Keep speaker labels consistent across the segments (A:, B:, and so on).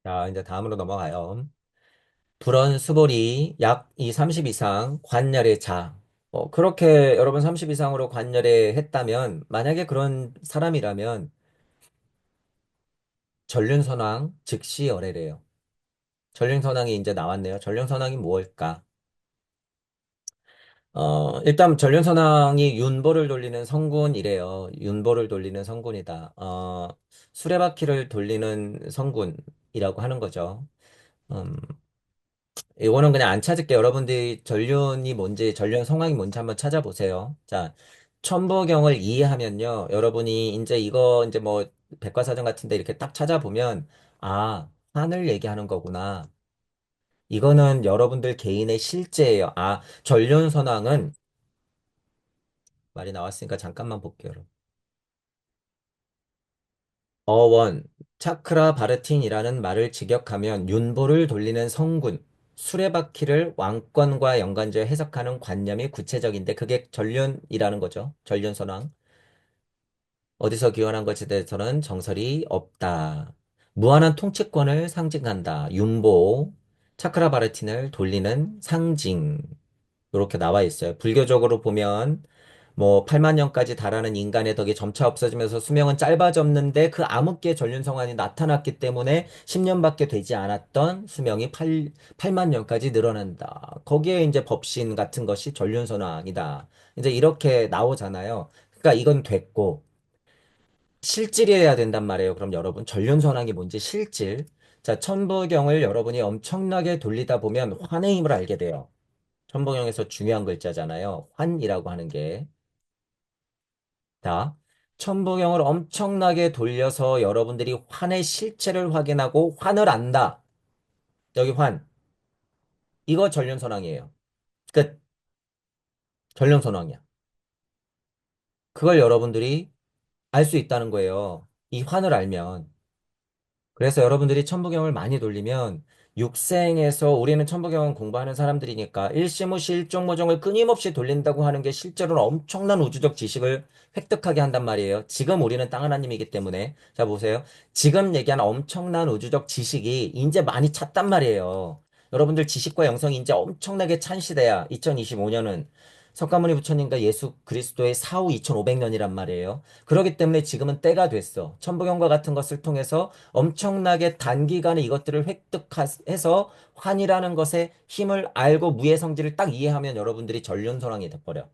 A: 자, 이제 다음으로 넘어가요. 불언 수볼이 약 이 30 이상 관열의 자. 그렇게 여러분 30 이상으로 관열에 했다면, 만약에 그런 사람이라면 전륜선왕 즉시 열애래요. 전륜선왕이 이제 나왔네요. 전륜선왕이 무엇일까? 일단 전륜선왕이 윤보를 돌리는 성군이래요. 윤보를 돌리는 성군이다. 수레바퀴를 돌리는 성군이라고 하는 거죠. 음, 이거는 그냥 안 찾을게요. 여러분들이 전륜이 뭔지, 전륜 성황이 뭔지 한번 찾아보세요. 자, 천부경을 이해하면요. 여러분이 이제 이거 이제 뭐 백과사전 같은데 이렇게 딱 찾아보면, 아, 환을 얘기하는 거구나. 이거는 여러분들 개인의 실제예요. 아, 전륜선왕은 말이 나왔으니까 잠깐만 볼게요. 여러분. 어원, 차크라 바르틴이라는 말을 직역하면 윤보를 돌리는 성군, 수레바퀴를 왕권과 연관지어 해석하는 관념이 구체적인데 그게 전륜이라는 거죠. 전륜선왕. 어디서 기원한 것에 대해서는 정설이 없다. 무한한 통치권을 상징한다. 윤보, 차크라 바르틴을 돌리는 상징. 이렇게 나와 있어요. 불교적으로 보면 뭐 8만 년까지 달하는 인간의 덕이 점차 없어지면서 수명은 짧아졌는데 그 암흑기의 전륜성환이 나타났기 때문에 10년밖에 되지 않았던 수명이 8만 년까지 늘어난다. 거기에 이제 법신 같은 것이 전륜선환이다. 이제 이렇게 나오잖아요. 그러니까 이건 됐고 실질이어야 된단 말이에요. 그럼 여러분 전륜선환이 뭔지 실질. 자, 천부경을 여러분이 엄청나게 돌리다 보면 환의 힘을 알게 돼요. 천부경에서 중요한 글자잖아요. 환이라고 하는 게. 자, 천부경을 엄청나게 돌려서 여러분들이 환의 실체를 확인하고 환을 안다. 여기 환. 이거 전륜선왕이에요. 끝. 전륜선왕이야. 그걸 여러분들이 알 수 있다는 거예요. 이 환을 알면. 그래서 여러분들이 천부경을 많이 돌리면 육생에서 우리는 천부경을 공부하는 사람들이니까 일시무시 일종모종을 끊임없이 돌린다고 하는 게 실제로는 엄청난 우주적 지식을 획득하게 한단 말이에요. 지금 우리는 땅 하나님이기 때문에. 자, 보세요. 지금 얘기한 엄청난 우주적 지식이 이제 많이 찼단 말이에요. 여러분들 지식과 영성이 이제 엄청나게 찬 시대야. 2025년은. 석가모니 부처님과 예수 그리스도의 사후 2500년이란 말이에요. 그렇기 때문에 지금은 때가 됐어. 천부경과 같은 것을 통해서 엄청나게 단기간에 이것들을 획득해서 환이라는 것의 힘을 알고 무의 성질을 딱 이해하면 여러분들이 전륜선왕이 돼버려.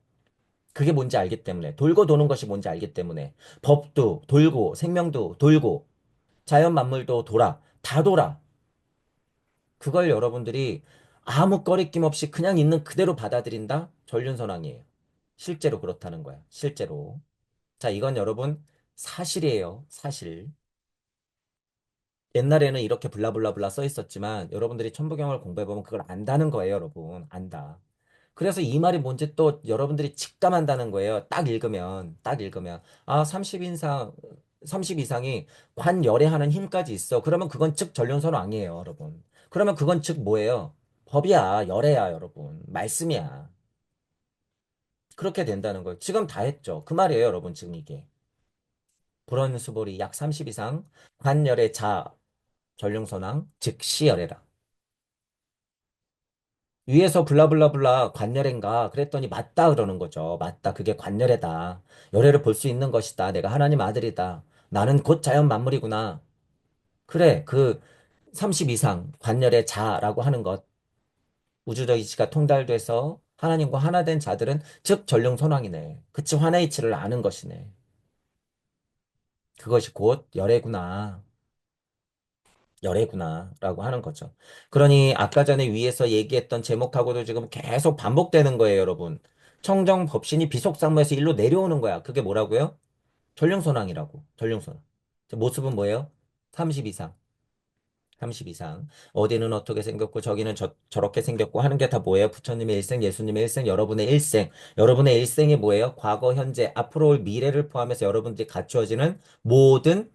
A: 그게 뭔지 알기 때문에. 돌고 도는 것이 뭔지 알기 때문에. 법도 돌고 생명도 돌고 자연 만물도 돌아. 다 돌아. 그걸 여러분들이 아무 꺼리낌 없이 그냥 있는 그대로 받아들인다? 전륜선왕이에요. 실제로 그렇다는 거야. 실제로. 자, 이건 여러분 사실이에요. 사실. 옛날에는 이렇게 블라블라블라 써 있었지만 여러분들이 천부경을 공부해보면 그걸 안다는 거예요, 여러분. 안다. 그래서 이 말이 뭔지 또 여러분들이 직감한다는 거예요. 딱 읽으면, 딱 읽으면. 아, 30 이상이 관열애하는 힘까지 있어. 그러면 그건 즉 전륜선왕이에요, 여러분. 그러면 그건 즉 뭐예요? 법이야, 열애야, 여러분. 말씀이야. 그렇게 된다는 거예요. 지금 다 했죠. 그 말이에요, 여러분. 지금 이게. 불원수볼이 약 30 이상 관열의 자 전륜선왕 즉시 열애라. 위에서 블라블라블라 관열인가 그랬더니 맞다 그러는 거죠. 맞다. 그게 관열애다. 열애를 볼 수 있는 것이다. 내가 하나님 아들이다. 나는 곧 자연 만물이구나. 그래. 그 30 이상 관열의 자라고 하는 것. 우주적 이치가 통달돼서 하나님과 하나 된 자들은 즉 전륜선왕이네. 그치 환의 이치를 아는 것이네. 그것이 곧 열애구나. 열애구나라고 하는 거죠. 그러니 아까 전에 위에서 얘기했던 제목하고도 지금 계속 반복되는 거예요, 여러분. 청정 법신이 비속상무에서 일로 내려오는 거야. 그게 뭐라고요? 전령선왕이라고. 전령선왕. 모습은 뭐예요? 30 이상. 30 이상. 어디는 어떻게 생겼고 저기는 저렇게 생겼고 하는 게 다 뭐예요? 부처님의 일생, 예수님의 일생, 여러분의 일생. 여러분의 일생이 뭐예요? 과거, 현재, 앞으로 올 미래를 포함해서 여러분들이 갖추어지는 모든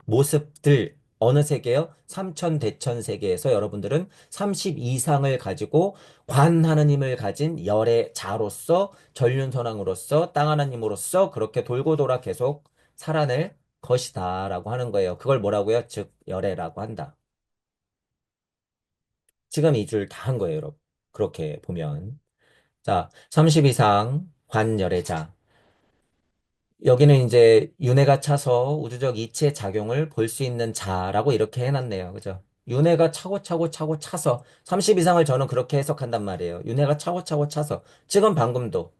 A: 모습들 어느 세계요? 삼천대천 세계에서 여러분들은 30 이상을 가지고 관하는 힘을 가진 열의 자로서 전륜선왕으로서 땅 하나님으로서 그렇게 돌고 돌아 계속 살아낼 것이다 라고 하는 거예요. 그걸 뭐라고요? 즉 열애라고 한다. 지금 이 줄 다 한 거예요, 여러분. 그렇게 보면. 자, 30 이상 관열애자. 여기는 이제 윤회가 차서 우주적 이치의 작용을 볼 수 있는 자라고 이렇게 해놨네요. 그죠? 윤회가 차고 차서 30 이상을 저는 그렇게 해석한단 말이에요. 윤회가 차고 차서 지금 방금도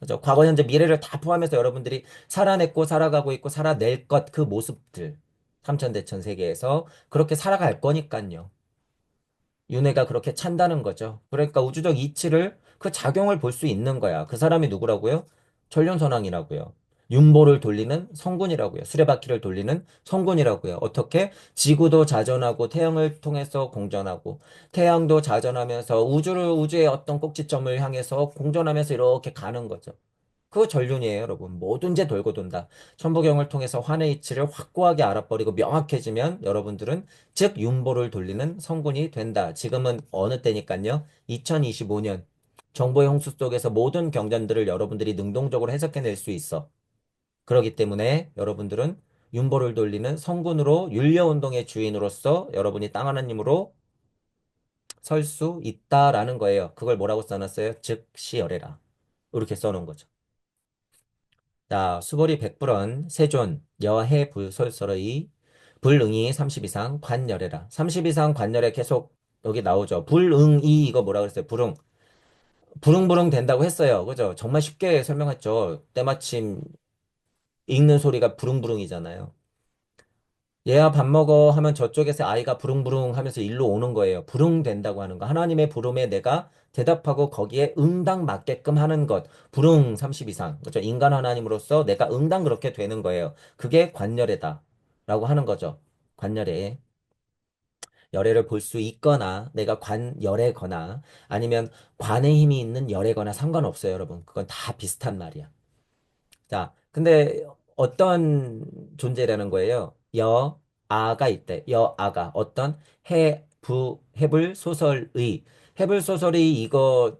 A: 그죠? 과거, 현재, 미래를 다 포함해서 여러분들이 살아냈고 살아가고 있고 살아낼 것 그 모습들 삼천대천 세계에서 그렇게 살아갈 거니까요. 윤회가 그렇게 찬다는 거죠. 그러니까 우주적 이치를 그 작용을 볼 수 있는 거야. 그 사람이 누구라고요? 전륜선왕이라고요. 윤보를 돌리는 성군이라고요. 수레바퀴를 돌리는 성군이라고요. 어떻게? 지구도 자전하고 태양을 통해서 공전하고 태양도 자전하면서 우주의 어떤 꼭지점을 향해서 공전하면서 이렇게 가는 거죠. 그거 전륜이에요, 여러분. 뭐든지 돌고 돈다. 천부경을 통해서 환의 이치를 확고하게 알아버리고 명확해지면 여러분들은 즉 윤보를 돌리는 성군이 된다. 지금은 어느 때니까요? 2025년. 정보의 홍수 속에서 모든 경전들을 여러분들이 능동적으로 해석해낼 수 있어. 그렇기 때문에 여러분들은 윤보를 돌리는 성군으로 율려운동의 주인으로서 여러분이 땅 하나님으로 설 수 있다라는 거예요. 그걸 뭐라고 써놨어요? 즉시 열애라. 이렇게 써놓은 거죠. 자, 수보리 백불언, 세존, 여해 불솔설의, 불응이 30 이상 관열해라. 30 이상 관열에 계속 여기 나오죠. 불응이 이거 뭐라 그랬어요? 부릉부릉 된다고 했어요. 그죠? 정말 쉽게 설명했죠. 때마침 읽는 소리가 부릉부릉이잖아요. 얘야 밥 먹어 하면 저쪽에서 아이가 부릉부릉 하면서 일로 오는 거예요. 부릉 된다고 하는 거. 하나님의 부름에 내가 대답하고 거기에 응당 맞게끔 하는 것. 부릉 30 이상. 그죠? 인간 하나님으로서 내가 응당 그렇게 되는 거예요. 그게 관열애다. 라고 하는 거죠. 관열애. 열애를 볼 수 있거나 내가 관열애거나 아니면 관의 힘이 있는 열애거나 상관없어요, 여러분. 그건 다 비슷한 말이야. 자, 근데 어떤 존재라는 거예요? 아가 있대. 아가. 어떤 해불 소설의. 해불 소설이 이거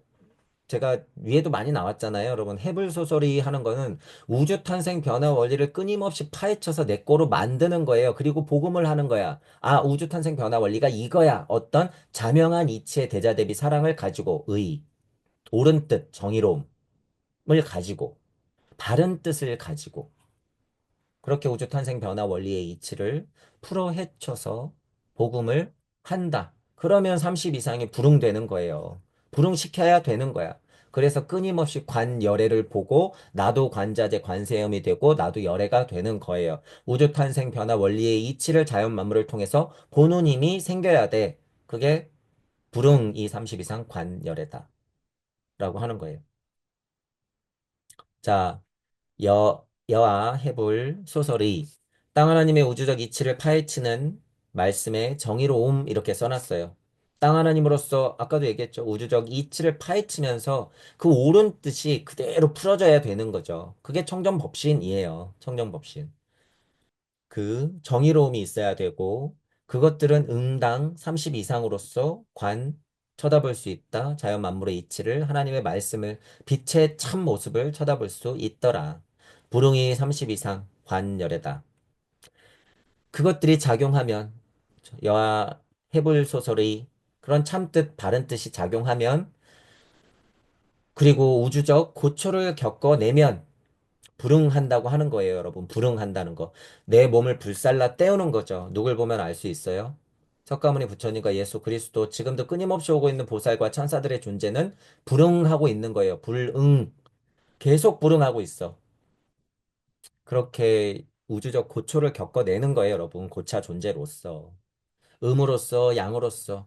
A: 제가 위에도 많이 나왔잖아요. 여러분, 해불 소설이 하는 거는 우주 탄생 변화 원리를 끊임없이 파헤쳐서 내 거로 만드는 거예요. 그리고 복음을 하는 거야. 아, 우주 탄생 변화 원리가 이거야. 어떤 자명한 이치의 대자 대비 사랑을 가지고 옳은 뜻, 정의로움을 가지고 바른 뜻을 가지고 그렇게 우주 탄생 변화 원리의 이치를 풀어 헤쳐서 복음을 한다. 그러면 30 이상이 불응되는 거예요. 불응시켜야 되는 거야. 그래서 끊임없이 관열애를 보고 나도 관자재 관세음이 되고 나도 열애가 되는 거예요. 우주 탄생 변화 원리의 이치를 자연 만물을 통해서 보는 힘이 생겨야 돼. 그게 불응이 30 이상 관열애다. 라고 하는 거예요. 자, 여아 해볼 소설의 땅 하나님의 우주적 이치를 파헤치는 말씀에 정의로움 이렇게 써놨어요. 땅 하나님으로서 아까도 얘기했죠. 우주적 이치를 파헤치면서 그 옳은 뜻이 그대로 풀어져야 되는 거죠. 그게 청정법신이에요. 청정법신. 그 정의로움이 있어야 되고 그것들은 응당 30 이상으로서 쳐다볼 수 있다. 자연 만물의 이치를 하나님의 말씀을 빛의 참 모습을 쳐다볼 수 있더라. 불응이 30 이상 관열애다. 그것들이 작용하면 여와 해불 소설의 그런 참뜻 바른 뜻이 작용하면 그리고 우주적 고초를 겪어내면 불응한다고 하는 거예요, 여러분. 불응한다는 거. 내 몸을 불살라 떼우는 거죠. 누굴 보면 알 수 있어요? 석가모니 부처님과 예수 그리스도 지금도 끊임없이 오고 있는 보살과 천사들의 존재는 불응하고 있는 거예요. 불응. 계속 불응하고 있어. 그렇게 우주적 고초를 겪어내는 거예요, 여러분. 고차 존재로서. 음으로써, 양으로서.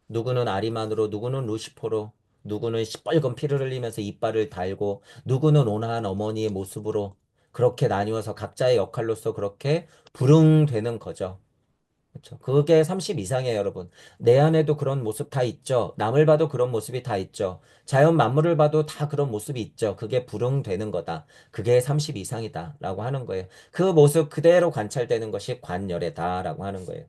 A: 누구는 아리만으로, 누구는 루시퍼로, 누구는 시뻘건 피를 흘리면서 이빨을 달고, 누구는 온화한 어머니의 모습으로 그렇게 나뉘어서 각자의 역할로서 그렇게 불응되는 거죠. 그렇죠. 그게 30 이상이에요, 여러분. 내 안에도 그런 모습 다 있죠. 남을 봐도 그런 모습이 다 있죠. 자연 만물을 봐도 다 그런 모습이 있죠. 그게 불응되는 거다. 그게 30 이상이다라고 하는 거예요. 그 모습 그대로 관찰되는 것이 관열애다라고 하는 거예요.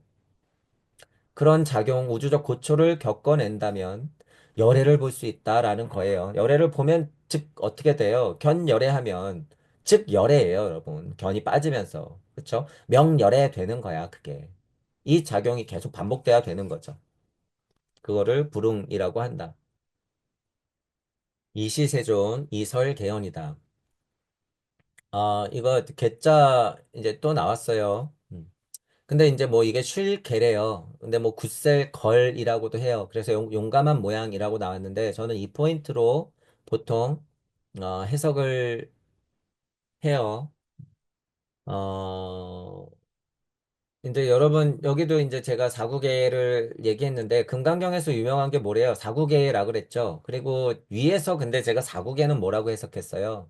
A: 그런 작용, 우주적 고초를 겪어낸다면 열애를 볼 수 있다라는 거예요. 열애를 보면 즉 어떻게 돼요? 견열애하면 즉 열애예요, 여러분. 견이 빠지면서. 그렇죠? 명열애 되는 거야, 그게. 이 작용이 계속 반복돼야 되는 거죠. 그거를 불응이라고 한다. 이시세존 이설계연이다. 이거 개짜 이제 또 나왔어요. 근데 이제 뭐 이게 쉴개래요. 근데 뭐 굳셀 걸이라고도 해요. 그래서 용감한 모양이라고 나왔는데 저는 이 포인트로 보통 해석을 해요. 어, 이제 여러분 여기도 이제 제가 사구계를 얘기했는데 금강경에서 유명한 게 뭐래요? 사구계라 그랬죠. 그리고 위에서 근데 제가 사구계는 뭐라고 해석했어요?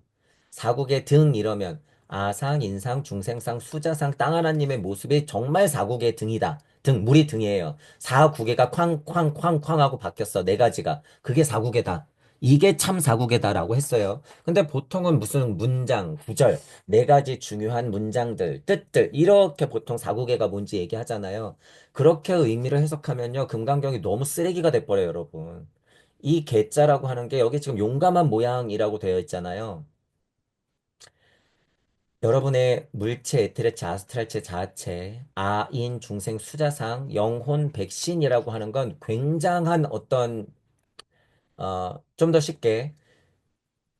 A: 사국의 등 이러면 아상, 인상, 중생상, 수자상 땅 하나님의 모습이 정말 사국의 등이다. 등, 물이 등이에요. 사국에가 쾅쾅쾅쾅 하고 바뀌었어. 네 가지가. 그게 사국에다. 이게 참 사국에다라고 했어요. 근데 보통은 무슨 문장, 구절, 네 가지 중요한 문장들, 뜻들, 이렇게 보통 사국에가 뭔지 얘기하잖아요. 그렇게 의미를 해석하면요. 금강경이 너무 쓰레기가 돼버려요, 여러분. 이 개자라고 하는 게 여기 지금 용감한 모양이라고 되어 있잖아요. 여러분의 물체, 에테르체, 아스트랄체, 자아체, 아인, 중생, 수자상, 영혼, 백신이라고 하는 건 굉장한 어떤, 좀 더 쉽게,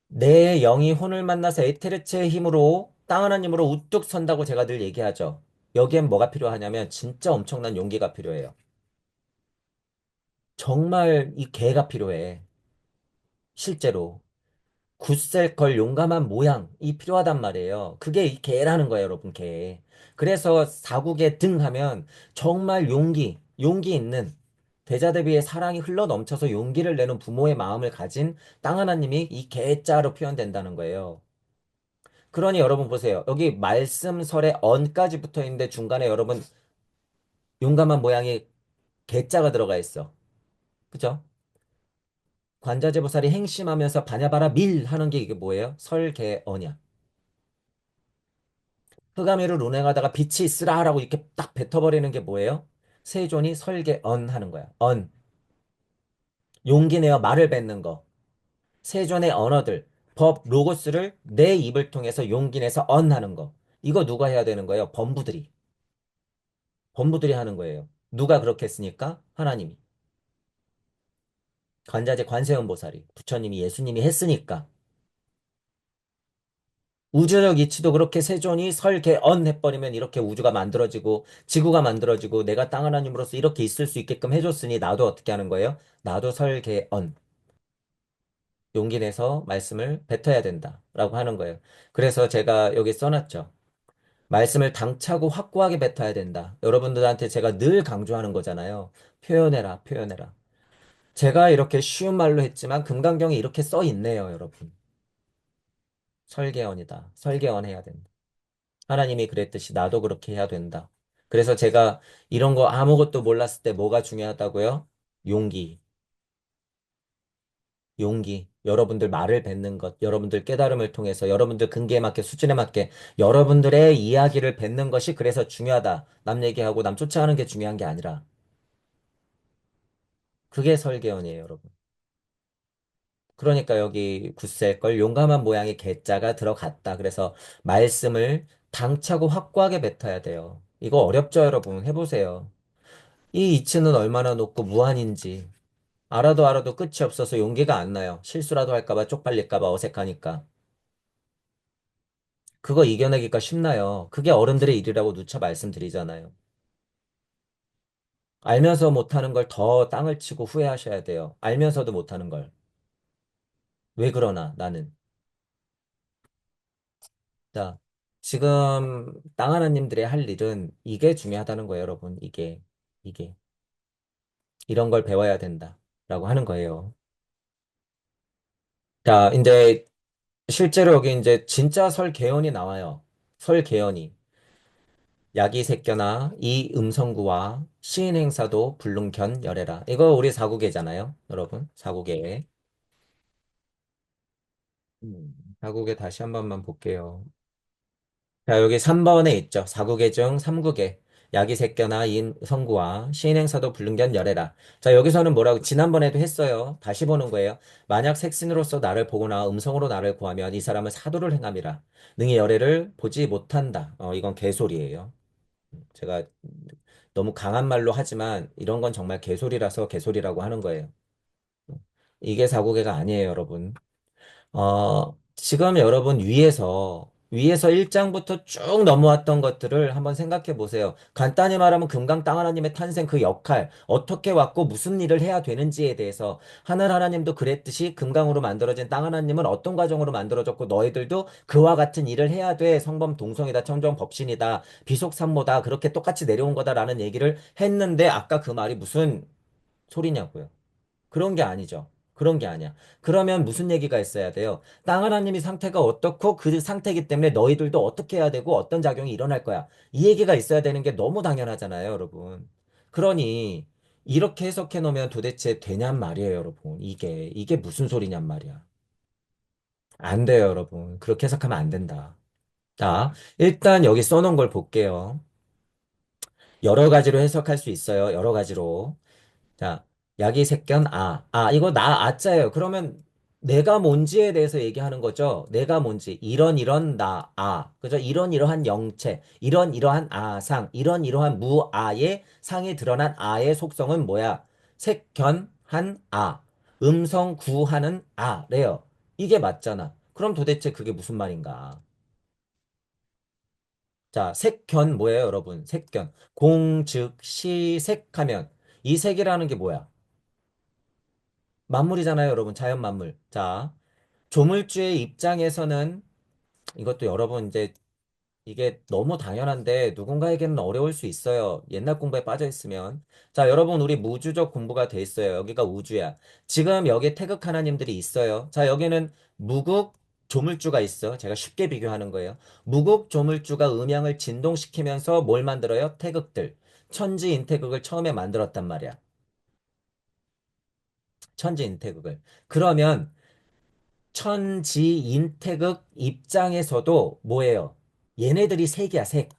A: 내 영이 혼을 만나서 에테르체의 힘으로 땅 하나님으로 우뚝 선다고 제가 늘 얘기하죠. 여기엔 뭐가 필요하냐면 진짜 엄청난 용기가 필요해요. 정말 이 개가 필요해. 실제로. 굳셀 걸 용감한 모양이 필요하단 말이에요. 그게 이 개라는 거예요, 여러분, 개. 그래서 사국에 등 하면 정말 용기 있는 대자대비의 사랑이 흘러 넘쳐서 용기를 내는 부모의 마음을 가진 땅 하나님이 이 개자로 표현된다는 거예요. 그러니 여러분 보세요. 여기 말씀설에 언까지 붙어 있는데 중간에 여러분 용감한 모양이 개자가 들어가 있어. 그죠? 관자재보살이 행심하면서 바냐바라 밀 하는 게 이게 뭐예요? 설개언이야. 흑암이를 운행하다가 빛이 있으라라고 이렇게 딱 뱉어버리는 게 뭐예요? 세존이 설계언 하는 거야. 언. 용기 내어 말을 뱉는 거. 세존의 언어들. 법, 로고스를 내 입을 통해서 용기 내서 언 하는 거. 이거 누가 해야 되는 거예요? 범부들이. 범부들이 하는 거예요. 누가 그렇게 했으니까? 하나님이. 관자재 관세음보살이. 부처님이 예수님이 했으니까. 우주적 이치도 그렇게 세존이 설계언 해버리면 이렇게 우주가 만들어지고 지구가 만들어지고 내가 땅 하나님으로서 이렇게 있을 수 있게끔 해줬으니 나도 어떻게 하는 거예요? 나도 설계언. 용기 내서 말씀을 뱉어야 된다. 라고 하는 거예요. 그래서 제가 여기 써놨죠. 말씀을 당차고 확고하게 뱉어야 된다. 여러분들한테 제가 늘 강조하는 거잖아요. 표현해라, 표현해라. 제가 이렇게 쉬운 말로 했지만 금강경에 이렇게 써 있네요, 여러분. 설계언이다. 설계언 해야 된다. 하나님이 그랬듯이 나도 그렇게 해야 된다. 그래서 제가 이런 거 아무것도 몰랐을 때 뭐가 중요하다고요? 용기, 용기. 여러분들 말을 뱉는 것, 여러분들 깨달음을 통해서 여러분들 근기에 맞게 수준에 맞게 여러분들의 이야기를 뱉는 것이 그래서 중요하다. 남 얘기하고 남 쫓아가는 게 중요한 게 아니라 그게 설계원이에요, 여러분. 그러니까 여기 굳셀 걸 용감한 모양의 개자가 들어갔다. 그래서 말씀을 당차고 확고하게 뱉어야 돼요. 이거 어렵죠, 여러분? 해보세요. 이 이치는 얼마나 높고 무한인지 알아도 끝이 없어서 용기가 안 나요. 실수라도 할까봐 쪽팔릴까봐 어색하니까. 그거 이겨내기가 쉽나요? 그게 어른들의 일이라고 누차 말씀드리잖아요. 알면서 못하는 걸 더 땅을 치고 후회하셔야 돼요. 알면서도 못하는 걸. 왜 그러나 나는. 자, 지금 땅 하나님들의 할 일은 이게 중요하다는 거예요, 여러분. 이게. 이런 걸 배워야 된다. 라고 하는 거예요. 자, 이제 실제로 여기 이제 진짜 설계연이 나와요. 설계연이. 야기새껴나 이 음성구와 시인행사도 불능견 열애라. 이거 우리 사국계잖아요, 여러분. 사국계. 사국계 다시 한 번만 볼게요. 자, 여기 3번에 있죠. 사국계 중 3국계. 야기새껴나 이 성구와 시인행사도 불능견 열애라. 자, 여기서는 뭐라고 지난번에도 했어요. 다시 보는 거예요. 만약 색신으로서 나를 보거나 음성으로 나를 구하면 이 사람은 사도를 행함이라. 능히 열애를 보지 못한다. 이건 개소리예요. 제가 너무 강한 말로 하지만 이런 건 정말 개소리라서 개소리라고 하는 거예요. 이게 사고개가 아니에요, 여러분. 지금 여러분 위에서 1장부터 쭉 넘어왔던 것들을 한번 생각해 보세요. 간단히 말하면 금강 땅 하나님의 탄생 그 역할, 어떻게 왔고 무슨 일을 해야 되는지에 대해서 하늘 하나님도 그랬듯이 금강으로 만들어진 땅 하나님은 어떤 과정으로 만들어졌고 너희들도 그와 같은 일을 해야 돼. 성범 동성이다, 청정 법신이다, 비속산모다, 그렇게 똑같이 내려온 거다라는 얘기를 했는데 아까 그 말이 무슨 소리냐고요. 그런 게 아니죠. 그런 게 아니야. 그러면 무슨 얘기가 있어야 돼요? 땅 하나님이 상태가 어떻고 그 상태이기 때문에 너희들도 어떻게 해야 되고 어떤 작용이 일어날 거야. 이 얘기가 있어야 되는 게 너무 당연하잖아요, 여러분. 그러니 이렇게 해석해 놓으면 도대체 되냔 말이에요, 여러분. 이게 무슨 소리냔 말이야. 안 돼요, 여러분. 그렇게 해석하면 안 된다. 자, 일단 여기 써놓은 걸 볼게요. 여러 가지로 해석할 수 있어요. 여러 가지로. 자, 약이 색견 아. 아, 이거 나 아자예요. 그러면 내가 뭔지에 대해서 얘기하는 거죠. 내가 뭔지. 이런 나 아. 그죠? 이러한 영체, 이러한 아상, 이러한 무아의 상이 드러난 아의 속성은 뭐야? 색견한 아. 음성 구하는 아래요. 이게 맞잖아. 그럼 도대체 그게 무슨 말인가? 자, 색견 뭐예요, 여러분? 색견. 공즉 시색하면 이 색이라는 게 뭐야? 만물이잖아요, 여러분. 자연 만물. 자, 조물주의 입장에서는 이것도 여러분 이제 이게 너무 당연한데 누군가에게는 어려울 수 있어요. 옛날 공부에 빠져 있으면. 자, 여러분 우리 무주적 공부가 돼 있어요. 여기가 우주야. 지금 여기 태극 하나님들이 있어요. 자, 여기는 무국 조물주가 있어. 제가 쉽게 비교하는 거예요. 무국 조물주가 음양을 진동시키면서 뭘 만들어요? 태극들. 천지 인태극을 처음에 만들었단 말이야. 천지 인태극을. 그러면 천지인태극 입장에서도 뭐예요? 얘네들이 색이야, 색.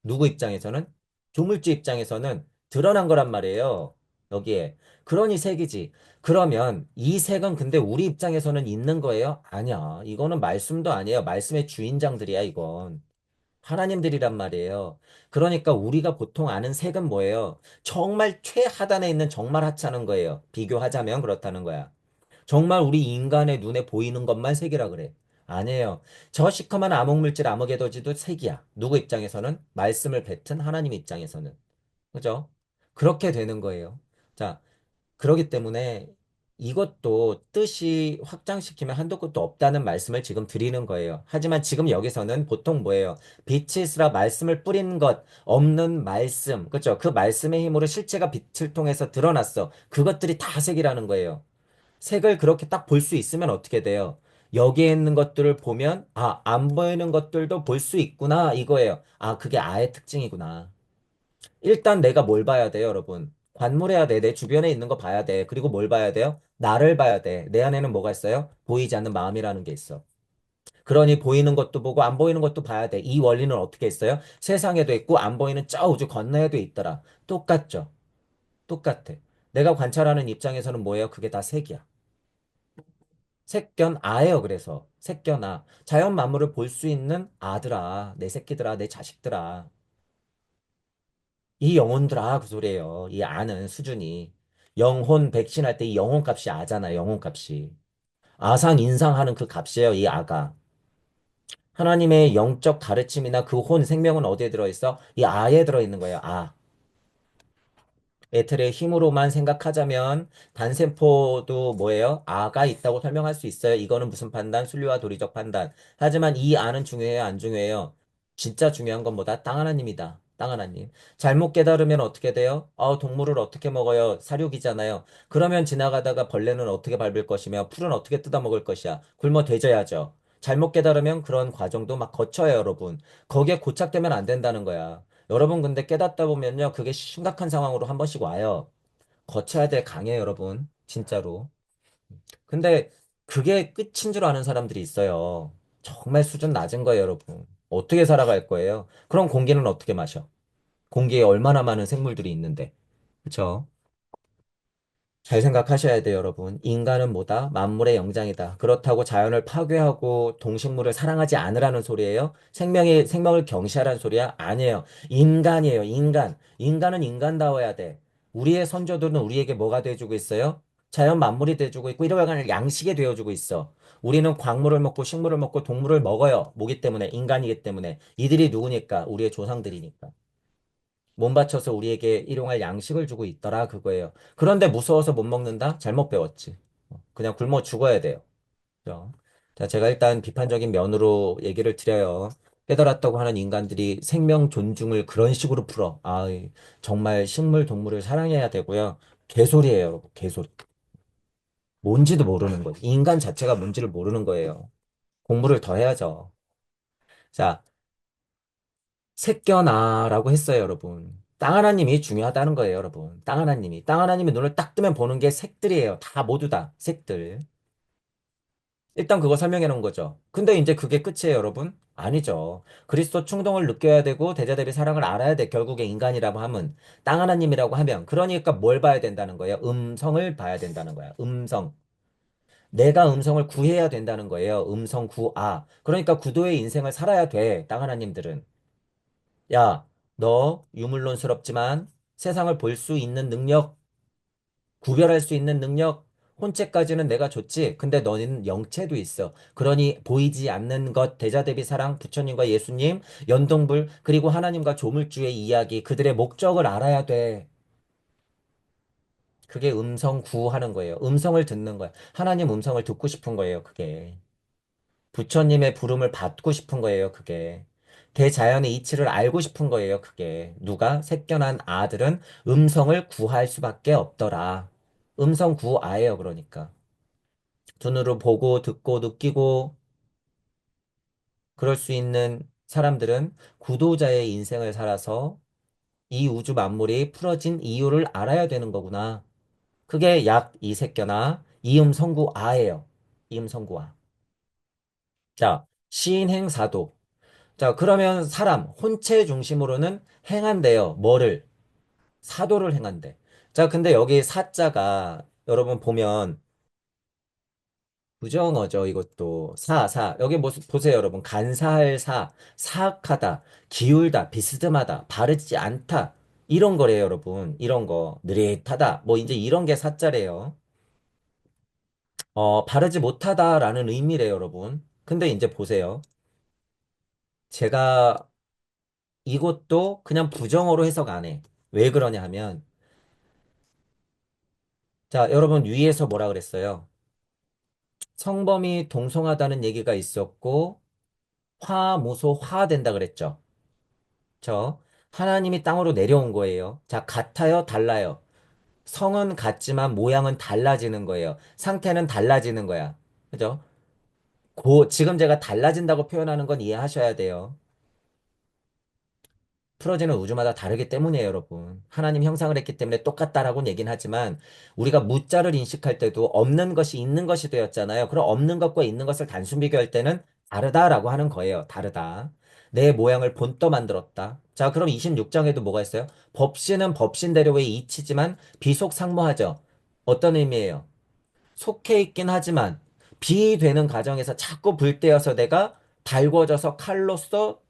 A: 누구 입장에서는? 조물주 입장에서는 드러난 거란 말이에요. 여기에. 그러니 색이지. 그러면 이 색은 근데 우리 입장에서는 있는 거예요? 아니야. 이거는 말씀도 아니에요. 말씀의 주인장들이야, 이건. 하나님들이란 말이에요. 그러니까 우리가 보통 아는 색은 뭐예요? 정말 최하단에 있는 정말 하찮은 거예요. 비교하자면 그렇다는 거야. 정말 우리 인간의 눈에 보이는 것만 색이라 그래. 아니에요. 저 시커먼 암흑물질 아무개도지도 색이야. 누구 입장에서는? 말씀을 뱉은 하나님 입장에서는. 그죠? 그렇게 되는 거예요. 자, 그러기 때문에 이것도 뜻이 확장시키면 한도 끝도 없다는 말씀을 지금 드리는 거예요. 하지만 지금 여기서는 보통 뭐예요? 빛이 있으라 말씀을 뿌린 것, 없는 말씀. 그죠? 그 말씀의 힘으로 실체가 빛을 통해서 드러났어. 그것들이 다 색이라는 거예요. 색을 그렇게 딱 볼 수 있으면 어떻게 돼요? 여기에 있는 것들을 보면, 아, 안 보이는 것들도 볼 수 있구나, 이거예요. 아, 그게 아의 특징이구나. 일단 내가 뭘 봐야 돼요, 여러분? 관물해야 돼. 내 주변에 있는 거 봐야 돼. 그리고 뭘 봐야 돼요? 나를 봐야 돼. 내 안에는 뭐가 있어요? 보이지 않는 마음이라는 게 있어. 그러니 보이는 것도 보고 안 보이는 것도 봐야 돼. 이 원리는 어떻게 있어요? 세상에도 있고 안 보이는 저 우주 건너에도 있더라. 똑같죠? 똑같아. 내가 관찰하는 입장에서는 뭐예요? 그게 다 색이야. 색견 아예요. 그래서 색견 아. 자연 만물을 볼 수 있는 아들아, 내 새끼들아, 내 자식들아, 이 영혼들아 그 소리예요. 이 아는 수준이 영혼 백신할 때 이 영혼 값이 아잖아. 영혼 값이 아상 인상하는 그 값이에요. 이 아가 하나님의 영적 가르침이나 그 혼 생명은 어디에 들어있어? 이 아에 들어있는 거예요. 아. 에텔의 힘으로만 생각하자면 단세포도 뭐예요? 아가 있다고 설명할 수 있어요. 이거는 무슨 판단? 순리와 도리적 판단. 하지만 이 아는 중요해요? 안 중요해요? 진짜 중요한 건 뭐다? 땅 하나님이다. 땅 하나님. 잘못 깨달으면 어떻게 돼요? 동물을 어떻게 먹어요? 사육이잖아요. 그러면 지나가다가 벌레는 어떻게 밟을 것이며 풀은 어떻게 뜯어먹을 것이야? 굶어 대져야죠. 잘못 깨달으면 그런 과정도 막 거쳐요, 여러분. 거기에 고착되면 안 된다는 거야. 여러분 근데 깨닫다 보면요. 그게 심각한 상황으로 한 번씩 와요. 거쳐야 될 강해요, 여러분. 진짜로. 근데 그게 끝인 줄 아는 사람들이 있어요. 정말 수준 낮은 거예요, 여러분. 어떻게 살아갈 거예요? 그럼 공기는 어떻게 마셔? 공기에 얼마나 많은 생물들이 있는데. 그쵸? 잘 생각하셔야 돼요, 여러분. 인간은 뭐다? 만물의 영장이다. 그렇다고 자연을 파괴하고 동식물을 사랑하지 않으라는 소리예요? 생명을 경시하라는 소리야? 아니에요. 인간이에요, 인간. 인간은 인간다워야 돼. 우리의 선조들은 우리에게 뭐가 돼주고 있어요? 자연 만물이 돼주고 있고, 이러한 양식이 되어주고 있어. 우리는 광물을 먹고 식물을 먹고 동물을 먹어요. 뭐기 때문에? 인간이기 때문에. 이들이 누구니까? 우리의 조상들이니까. 몸 바쳐서 우리에게 일용할 양식을 주고 있더라 그거예요. 그런데 무서워서 못 먹는다? 잘못 배웠지. 그냥 굶어 죽어야 돼요. 그죠? 자, 제가 일단 비판적인 면으로 얘기를 드려요. 깨달았다고 하는 인간들이 생명 존중을 그런 식으로 풀어. 아, 정말 식물, 동물을 사랑해야 되고요. 개소리예요, 여러분. 개소리. 뭔지도 모르는 거예요. 인간 자체가 뭔지를 모르는 거예요. 공부를 더 해야죠. 자, 새겨나라고 했어요, 여러분. 땅 하나님이 중요하다는 거예요, 여러분. 땅 하나님이. 땅 하나님이 눈을 딱 뜨면 보는 게 색들이에요. 다 모두 다 색들. 일단 그거 설명해 놓은 거죠. 근데 이제 그게 끝이에요, 여러분? 아니죠. 그리스도 충동을 느껴야 되고 대자대비 사랑을 알아야 돼. 결국에 인간이라고 하면 땅 하나님이라고 하면 그러니까 뭘 봐야 된다는 거예요? 음성을 봐야 된다는 거야. 음성. 내가 음성을 구해야 된다는 거예요. 음성 구아. 그러니까 구도의 인생을 살아야 돼. 땅 하나님들은. 야, 너 유물론스럽지만 세상을 볼 수 있는 능력, 구별할 수 있는 능력, 혼체까지는 내가 줬지. 근데 너는 영체도 있어. 그러니 보이지 않는 것, 대자대비 사랑, 부처님과 예수님, 연동불, 그리고 하나님과 조물주의 이야기, 그들의 목적을 알아야 돼. 그게 음성 구하는 거예요. 음성을 듣는 거야. 하나님 음성을 듣고 싶은 거예요, 그게. 부처님의 부름을 받고 싶은 거예요, 그게. 대자연의 이치를 알고 싶은 거예요, 그게. 누가? 새겨난 아들은 음성을 구할 수밖에 없더라. 음성 구아예요, 그러니까. 눈으로 보고, 듣고, 느끼고, 그럴 수 있는 사람들은 구도자의 인생을 살아서 이 우주 만물이 풀어진 이유를 알아야 되는 거구나. 그게 약 이새겨나 이음성구아예요. 이음성구아. 자, 시인행사도. 자, 그러면 사람, 혼체 중심으로는 행한대요. 뭐를? 사도를 행한대. 자, 근데 여기 사자가 여러분 보면 부정어죠, 이것도. 여기 보세요, 여러분. 간사할 사악하다, 기울다, 비스듬하다, 바르지 않다. 이런 거래요, 여러분. 이런 거. 느릿하다. 뭐, 이제 이런 게 사자래요. 바르지 못하다라는 의미래요, 여러분. 근데 이제 보세요. 제가 이것도 그냥 부정어로 해석 안 해. 왜 그러냐 하면, 자, 여러분 위에서 뭐라 그랬어요? 성범이 동성하다는 얘기가 있었고, 화무소 화된다 그랬죠. 하나님이 땅으로 내려온 거예요. 자, 같아요, 달라요. 성은 같지만 모양은 달라지는 거예요. 상태는 달라지는 거야. 그죠? 지금 제가 달라진다고 표현하는 건 이해하셔야 돼요. 풀어지는 우주마다 다르기 때문이에요, 여러분. 하나님 형상을 했기 때문에 똑같다라고는 얘기는 하지만 우리가 무자를 인식할 때도 없는 것이 있는 것이 되었잖아요. 그럼 없는 것과 있는 것을 단순 비교할 때는 다르다라고 하는 거예요. 다르다. 내 모양을 본떠 만들었다. 자, 그럼 26장에도 뭐가 있어요? 법신은 법신대로의 이치지만 비속상모하죠. 어떤 의미예요? 속해 있긴 하지만 비되는 과정에서 자꾸 불때어서 내가 달궈져서 칼로서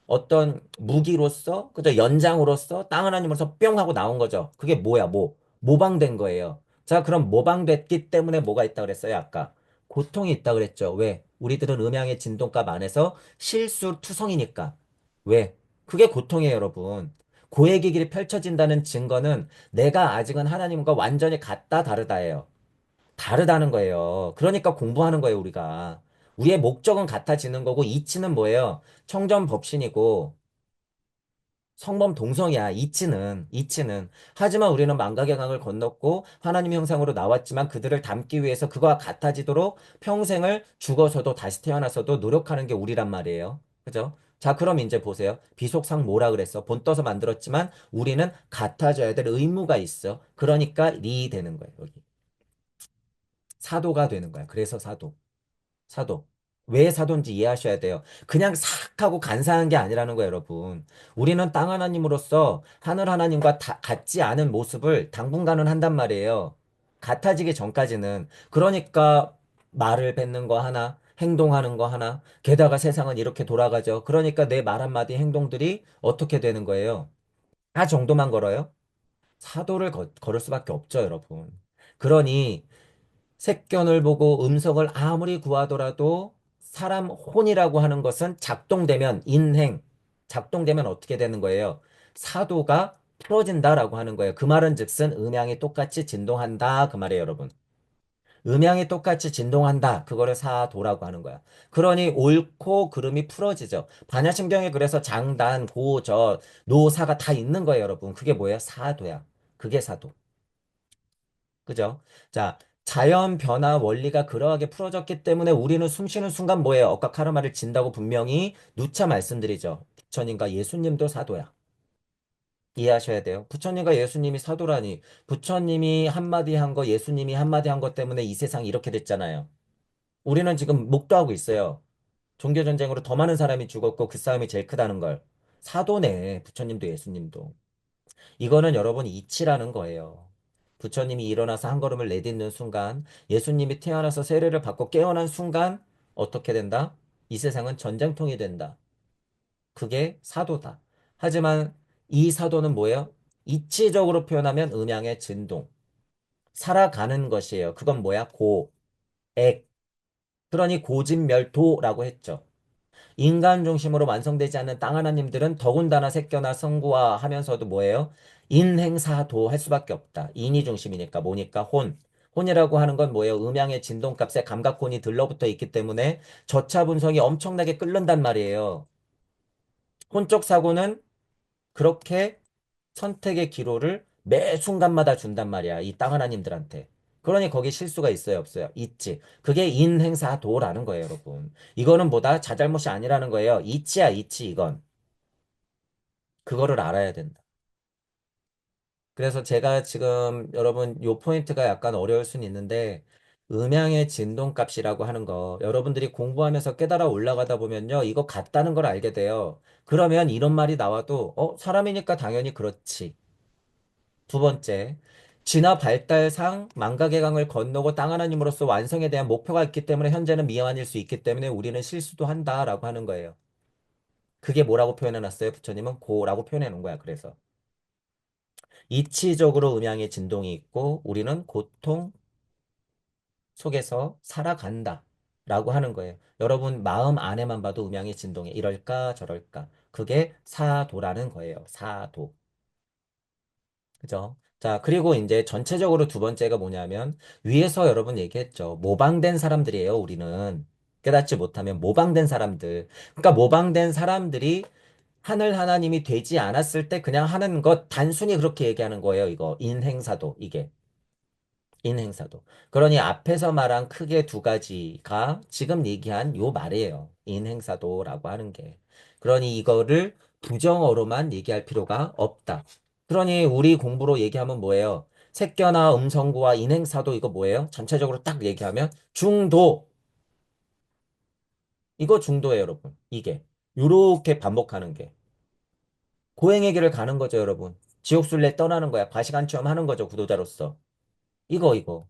A: 어떤 무기로서 그죠 연장으로서 땅 하나님으로서 뿅 하고 나온 거죠. 그게 뭐야 모방된 거예요. 자 그럼 모방됐기 때문에 뭐가 있다 그랬어요 아까 고통이 있다 그랬죠. 왜? 우리들은 음양의 진동값 안에서 실수투성이니까. 왜? 그게 고통이에요 여러분. 고액의 길이 펼쳐진다는 증거는 내가 아직은 하나님과 완전히 같다 다르다예요. 다르다는 거예요. 그러니까 공부하는 거예요, 우리가. 우리의 목적은 같아지는 거고, 이치는 뭐예요? 청정법신이고, 성범 동성이야, 이치는. 하지만 우리는 망각의 강을 건넜고, 하나님 형상으로 나왔지만 그들을 닮기 위해서 그와 같아지도록 평생을 죽어서도 다시 태어나서도 노력하는 게 우리란 말이에요. 그죠? 자, 그럼 이제 보세요. 비속상 뭐라 그랬어? 본 떠서 만들었지만 우리는 같아져야 될 의무가 있어. 그러니까 리 되는 거예요, 여기. 사도가 되는 거야. 그래서 사도. 왜 사도인지 이해하셔야 돼요. 그냥 싹 하고 간사한 게 아니라는 거예요, 여러분. 우리는 땅 하나님으로서 하늘 하나님과 같지 않은 모습을 당분간은 한단 말이에요. 같아지기 전까지는. 그러니까 말을 뱉는 거 하나, 행동하는 거 하나, 게다가 세상은 이렇게 돌아가죠. 그러니까 내 말 한마디 행동들이 어떻게 되는 거예요? 다 정도만 걸어요? 사도를 걸을 수밖에 없죠, 여러분. 그러니 색견을 보고 음성을 아무리 구하더라도 사람 혼이라고 하는 것은 작동되면 인행, 작동되면 어떻게 되는 거예요? 사도가 풀어진다라고 하는 거예요. 그 말은 즉슨 음양이 똑같이 진동한다 그 말이에요, 여러분. 음양이 똑같이 진동한다. 그거를 사도라고 하는 거야. 그러니 옳고 그름이 풀어지죠. 반야심경에 그래서 장단, 고, 저, 노, 사가 다 있는 거예요, 여러분. 그게 뭐예요? 사도야. 그게 사도. 그죠? 자, 자연 변화 원리가 그러하게 풀어졌기 때문에 우리는 숨 쉬는 순간 뭐예요? 억각 카르마를 진다고 분명히 누차 말씀드리죠. 부처님과 예수님도 사도야. 이해하셔야 돼요. 부처님과 예수님이 사도라니. 부처님이 한마디 한 거, 예수님이 한마디 한 것 때문에 이 세상이 이렇게 됐잖아요. 우리는 지금 목도하고 있어요. 종교전쟁으로 더 많은 사람이 죽었고 그 싸움이 제일 크다는 걸. 사도네. 부처님도 예수님도. 이거는 여러분 이치라는 거예요. 부처님이 일어나서 한 걸음을 내딛는 순간, 예수님이 태어나서 세례를 받고 깨어난 순간, 어떻게 된다? 이 세상은 전쟁통이 된다. 그게 사도다. 하지만 이 사도는 뭐예요? 이치적으로 표현하면 음양의 진동. 살아가는 것이에요. 그건 뭐야? 고, 액. 그러니 고진멸도라고 했죠. 인간 중심으로 완성되지 않는 땅 하나님들은 더군다나 새겨나 성구화 하면서도 뭐예요? 인행사도 할 수밖에 없다. 인이 중심이니까 뭐니까 혼. 혼이라고 하는 건 뭐예요? 음양의 진동값에 감각혼이 들러붙어 있기 때문에 저차 분석이 엄청나게 끓는단 말이에요. 혼적 사고는 그렇게 선택의 기로를 매 순간마다 준단 말이야. 이 땅 하나님들한테. 그러니 거기 실수가 있어요, 없어요? 있지. 그게 인행사도라는 거예요, 여러분. 이거는 뭐다? 자잘못이 아니라는 거예요. 이치야, 이치, 이건. 그거를 알아야 된다. 그래서 제가 지금 여러분 요 포인트가 약간 어려울 수는 있는데 음양의 진동값이라고 하는 거 여러분들이 공부하면서 깨달아 올라가다 보면요. 이거 같다는 걸 알게 돼요. 그러면 이런 말이 나와도 사람이니까 당연히 그렇지. 두 번째, 진화 발달상 망각의 강을 건너고 땅 하나님으로서 완성에 대한 목표가 있기 때문에 현재는 미완일 수 있기 때문에 우리는 실수도 한다라고 하는 거예요. 그게 뭐라고 표현해 놨어요? 부처님은 고라고 표현해 놓은 거야. 그래서 이치적으로 음양의 진동이 있고 우리는 고통 속에서 살아간다 라고 하는 거예요. 여러분 마음 안에만 봐도 음양의 진동이 이럴까 저럴까. 그게 사도라는 거예요. 사도. 그죠? 자, 그리고 이제 전체적으로 두 번째가 뭐냐면 위에서 여러분 얘기했죠. 모방된 사람들이에요, 우리는. 깨닫지 못하면 모방된 사람들. 그러니까 모방된 사람들이 하늘 하나님이 되지 않았을 때 그냥 하는 것 단순히 그렇게 얘기하는 거예요, 이거. 인행사도 이게. 인행사도. 그러니 앞에서 말한 크게 두 가지가 지금 얘기한 요 말이에요. 인행사도라고 하는 게. 그러니 이거를 부정어로만 얘기할 필요가 없다. 그러니 우리 공부로 얘기하면 뭐예요? 색견화 음성구와 인행사도 이거 뭐예요? 전체적으로 딱 얘기하면 중도. 이거 중도예요, 여러분. 이게. 요렇게 반복하는 게. 고행의 길을 가는 거죠, 여러분. 지옥순례 떠나는 거야. 과시간 체험하는 거죠, 구도자로서. 이거.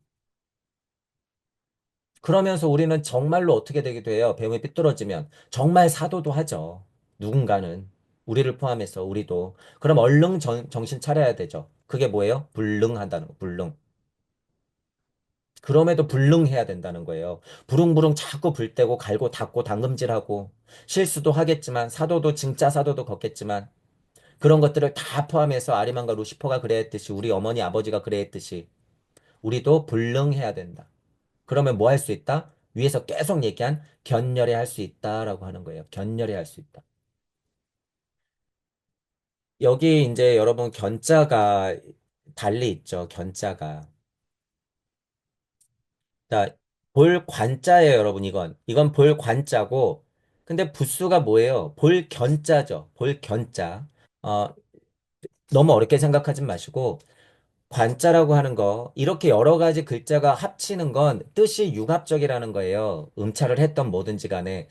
A: 그러면서 우리는 정말로 어떻게 되게 돼요? 배움이 삐뚤어지면 정말 사도도 하죠. 누군가는 우리를 포함해서 우리도 그럼 얼른 정신 차려야 되죠. 그게 뭐예요? 불능한다는 거. 불능. 그럼에도 불능해야 된다는 거예요. 부릉부릉 자꾸 불 떼고 갈고 닦고 당금질하고 실수도 하겠지만 사도도 진짜 사도도 걷겠지만 그런 것들을 다 포함해서 아리만과 루시퍼가 그래했듯이 우리 어머니 아버지가 그래했듯이 우리도 불능해야 된다. 그러면 뭐 할 수 있다? 위에서 계속 얘기한 견렬해 할 수 있다라고 하는 거예요. 견렬해 할 수 있다. 여기 이제 여러분 견자가 달리 있죠. 견자가. 자, 볼 관자예요, 여러분 이건. 이건 볼 관자고 근데 부수가 뭐예요? 볼 견자죠. 볼 견자. 어, 너무 어렵게 생각하지 마시고 관자라고 하는 거 이렇게 여러 가지 글자가 합치는 건 뜻이 융합적이라는 거예요. 음차를 했던 뭐든지 간에.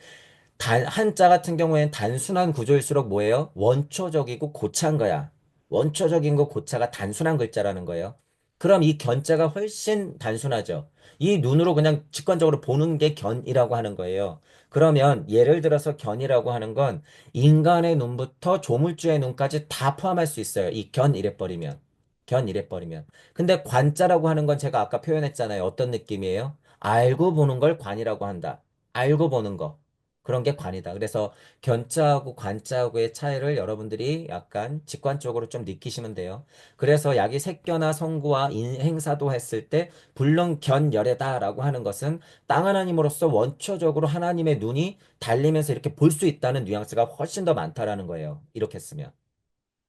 A: 한자 같은 경우에는 단순한 구조일수록 뭐예요? 원초적이고 고차인 거야. 원초적인 거 고차가 단순한 글자라는 거예요. 그럼 이 견자가 훨씬 단순하죠. 이 눈으로 그냥 직관적으로 보는 게 견이라고 하는 거예요. 그러면 예를 들어서 견이라고 하는 건 인간의 눈부터 조물주의 눈까지 다 포함할 수 있어요. 이 견 이래 버리면. 견 이래 버리면. 근데 관자라고 하는 건 제가 아까 표현했잖아요. 어떤 느낌이에요? 알고 보는 걸 관이라고 한다. 알고 보는 거. 그런 게 관이다. 그래서 견자하고 관자하고의 차이를 여러분들이 약간 직관적으로 좀 느끼시면 돼요. 그래서 약이 색견화 성구와 인행사도 했을 때 불능견열애다라고 하는 것은 땅 하나님으로서 원초적으로 하나님의 눈이 달리면서 이렇게 볼 수 있다는 뉘앙스가 훨씬 더 많다라는 거예요. 이렇게 쓰면.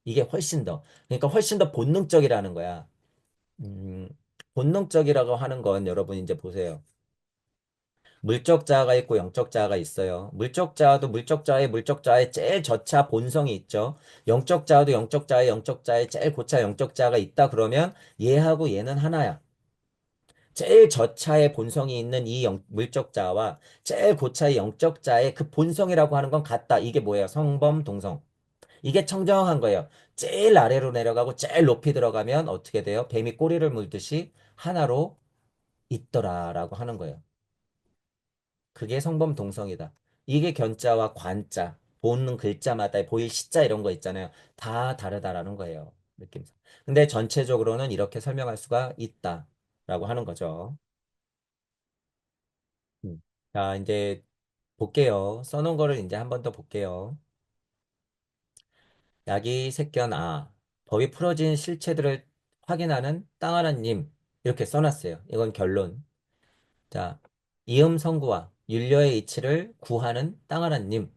A: 이게 훨씬 더. 그러니까 훨씬 더 본능적이라는 거야. 음, 본능적이라고 하는 건 여러분 이제 보세요. 물적 자아가 있고 영적 자아가 있어요. 물적 자아도 물적 자아의 제일 저차 본성이 있죠. 영적 자아도 영적 자아의 제일 고차 영적 자아가 있다 그러면 얘하고 얘는 하나야. 제일 저차의 본성이 있는 이 물적 자아와 제일 고차의 영적 자아의 그 본성이라고 하는 건 같다. 이게 뭐예요? 성범 동성. 이게 청정한 거예요. 제일 아래로 내려가고 제일 높이 들어가면 어떻게 돼요? 뱀이 꼬리를 물듯이 하나로 있더라라고 하는 거예요. 그게 성범 동성이다. 이게 견자와 관자, 보는 글자마다 보일 시자 이런 거 있잖아요. 다 다르다라는 거예요. 느낌상. 근데 전체적으로는 이렇게 설명할 수가 있다라고 하는 거죠. 자, 이제 볼게요. 써놓은 거를 이제 한 번 더 볼게요. 약이 새겨나 법이 풀어진 실체들을 확인하는 땅 하나님 이렇게 써놨어요. 이건 결론. 자, 이음 성구와 윤려의 이치를 구하는 땅 하나님.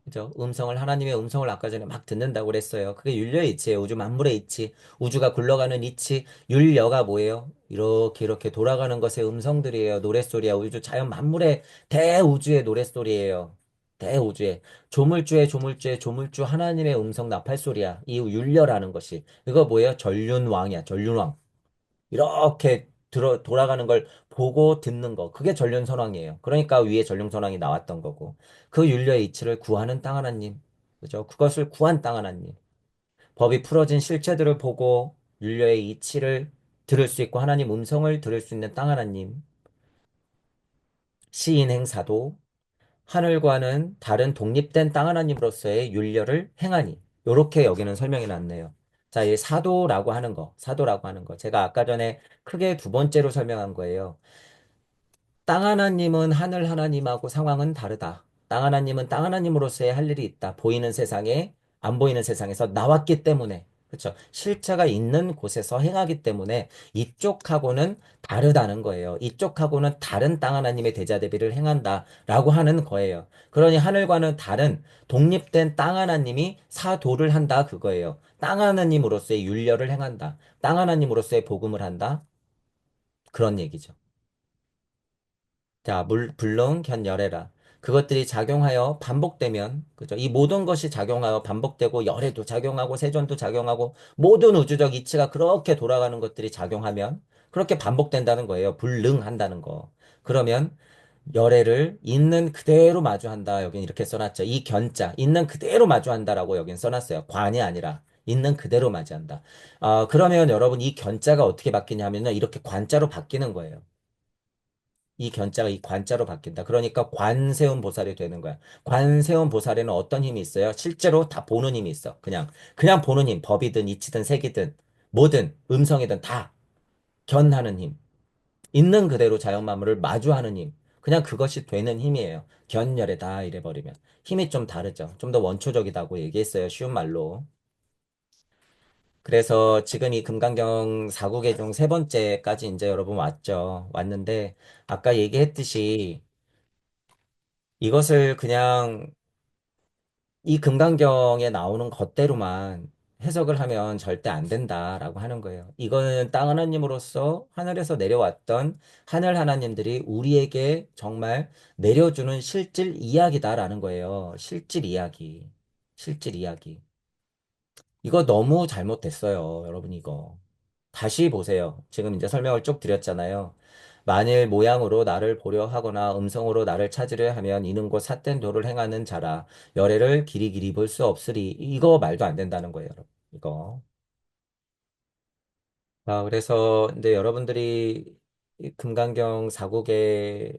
A: 그죠? 음성을, 하나님의 음성을 아까 전에 막 듣는다고 그랬어요. 그게 윤려의 이치예요. 우주 만물의 이치. 우주가 굴러가는 이치. 윤려가 뭐예요? 이렇게 돌아가는 것의 음성들이에요. 노랫소리야. 우주 자연 만물의 대우주의 노랫소리예요. 대우주의. 조물주 하나님의 음성 나팔소리야. 이 윤려라는 것이. 이거 뭐예요? 전륜왕이야. 전륜왕. 이렇게 돌아가는 걸 보고 듣는 거. 그게 전륜선왕이에요. 그러니까 위에 전륜선왕이 나왔던 거고. 그 윤려의 이치를 구하는 땅 하나님. 그죠? 그것을 구한 땅 하나님. 법이 풀어진 실체들을 보고 윤려의 이치를 들을 수 있고 하나님 음성을 들을 수 있는 땅 하나님. 시인 행사도 하늘과는 다른 독립된 땅 하나님으로서의 윤려를 행하니. 요렇게 여기는 설명이 났네요. 자, 이 사도라고 하는 거. 제가 아까 전에 크게 두 번째로 설명한 거예요. 땅 하나님은 하늘 하나님하고 상황은 다르다. 땅 하나님은 땅 하나님으로서의 할 일이 있다. 보이는 세상에, 안 보이는 세상에서 나왔기 때문에. 그렇죠. 실체가 있는 곳에서 행하기 때문에 이쪽하고는 다르다는 거예요. 이쪽하고는 다른 땅 하나님의 대자대비를 행한다라고 하는 거예요. 그러니 하늘과는 다른 독립된 땅 하나님이 사도를 한다 그거예요. 땅 하나님으로서의 윤려를 행한다. 땅 하나님으로서의 복음을 한다. 그런 얘기죠. 자, 불능, 견, 열애라. 그것들이 작용하여 반복되면, 그죠? 이 모든 것이 작용하여 반복되고, 열애도 작용하고, 세존도 작용하고, 모든 우주적 이치가 그렇게 돌아가는 것들이 작용하면, 그렇게 반복된다는 거예요. 불능한다는 거. 그러면, 열애를 있는 그대로 마주한다. 여긴 이렇게 써놨죠. 이 견자, 있는 그대로 마주한다라고 여긴 써놨어요. 관이 아니라, 있는 그대로 맞이한다. 그러면 여러분, 이 견자가 어떻게 바뀌냐면은, 이렇게 관자로 바뀌는 거예요. 이 견자가 이 관자로 바뀐다. 그러니까 관세음 보살이 되는 거야. 관세음 보살에는 어떤 힘이 있어요? 실제로 다 보는 힘이 있어. 그냥 보는 힘. 법이든 이치든 색이든 뭐든 음성이든 다 견하는 힘. 있는 그대로 자연 만물을 마주하는 힘. 그냥 그것이 되는 힘이에요. 견열에다 이래버리면. 힘이 좀 다르죠. 좀 더 원초적이다고 얘기했어요. 쉬운 말로. 그래서 지금 이 금강경 4국의 중 세 번째까지 이제 여러분 왔죠. 왔는데 아까 얘기했듯이 이것을 그냥 이 금강경에 나오는 것대로만 해석을 하면 절대 안 된다라고 하는 거예요. 이거는 땅 하나님으로서 하늘에서 내려왔던 하늘 하나님들이 우리에게 정말 내려주는 실질 이야기다라는 거예요. 실질 이야기. 실질 이야기. 이거 너무 잘못됐어요. 여러분 이거. 다시 보세요. 지금 이제 설명을 쭉 드렸잖아요. 만일 모양으로 나를 보려 하거나 음성으로 나를 찾으려 하면 이는 곧 삿된 도를 행하는 자라. 열애를 길이 볼 수 없으리. 이거 말도 안 된다는 거예요, 여러분. 이거. 그래서 근데 여러분들이 이 금강경 4국에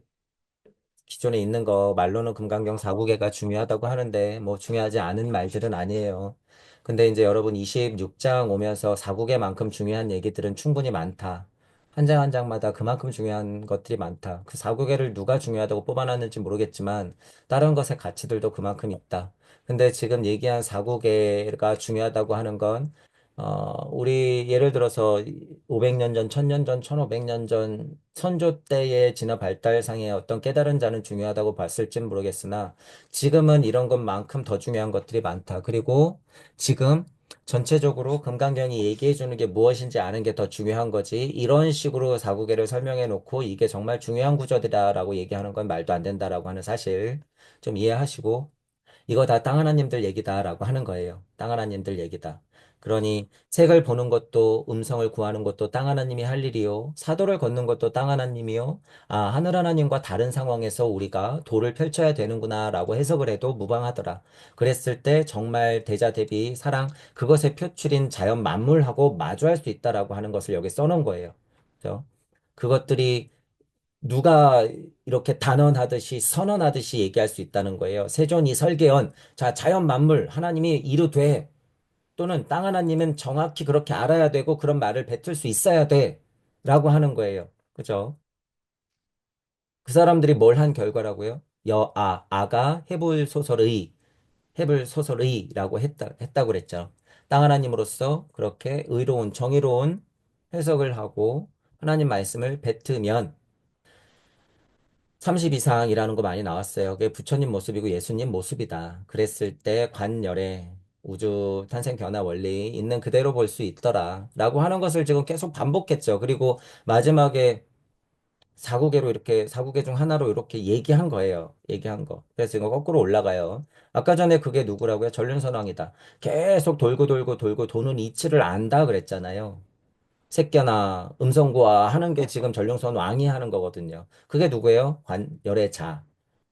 A: 기존에 있는 거 말로는 금강경 4국에가 중요하다고 하는데 뭐 중요하지 않은 말들은 아니에요. 근데 이제 여러분 26장 오면서 4국에만큼 중요한 얘기들은 충분히 많다. 한 장 한 장마다 그만큼 중요한 것들이 많다. 그 4국에를 누가 중요하다고 뽑아놨는지 모르겠지만 다른 것의 가치들도 그만큼 있다. 근데 지금 얘기한 4국에가 중요하다고 하는 건 우리 예를 들어서 500년 전, 1000년 전, 1500년 전 선조 때의 진화 발달상의 어떤 깨달은 자는 중요하다고 봤을진 모르겠으나 지금은 이런 것만큼 더 중요한 것들이 많다. 그리고 지금 전체적으로 금강경이 얘기해 주는 게 무엇인지 아는 게 더 중요한 거지. 이런 식으로 사구계를 설명해 놓고 이게 정말 중요한 구조이다라고 얘기하는 건 말도 안 된다라고 하는 사실 좀 이해하시고 이거 다 땅 하나님들 얘기다라고 하는 거예요. 땅 하나님들 얘기다. 그러니 색을 보는 것도 음성을 구하는 것도 땅 하나님이 할 일이요. 사도를 걷는 것도 땅 하나님이요. 하늘 하나님과 다른 상황에서 우리가 도를 펼쳐야 되는구나라고 해석을 해도 무방하더라. 그랬을 때 정말 대자 대비 사랑 그것의 표출인 자연 만물하고 마주할 수 있다라고 하는 것을 여기 써놓은 거예요. 그죠? 그것들이 누가 이렇게 단언하듯이 선언하듯이 얘기할 수 있다는 거예요. 세존이 설계한 자 자연 만물 하나님이 이루되 또는 땅 하나님은 정확히 그렇게 알아야 되고 그런 말을 뱉을 수 있어야 돼라고 하는 거예요. 그죠? 그 사람들이 뭘 한 결과라고요? 아가 해불 소설의라고 했다고 그랬죠. 땅 하나님으로서 그렇게 의로운 정의로운 해석을 하고 하나님 말씀을 뱉으면 30 이상이라는 거 많이 나왔어요. 그게 부처님 모습이고 예수님 모습이다. 그랬을 때 관열의 우주 탄생 변화 원리 있는 그대로 볼 수 있더라. 라고 하는 것을 지금 계속 반복했죠. 그리고 마지막에 사구계로 이렇게, 사구계 중 하나로 이렇게 얘기한 거예요. 얘기한 거. 그래서 지금 거꾸로 올라가요. 아까 전에 그게 누구라고요? 전륜선왕이다. 계속 돌고 돌고 돌고 도는 이치를 안다 그랬잖아요. 새껴나 음성고와 하는 게 지금 전룡선 왕이 하는 거거든요. 그게 누구예요? 관열의 자.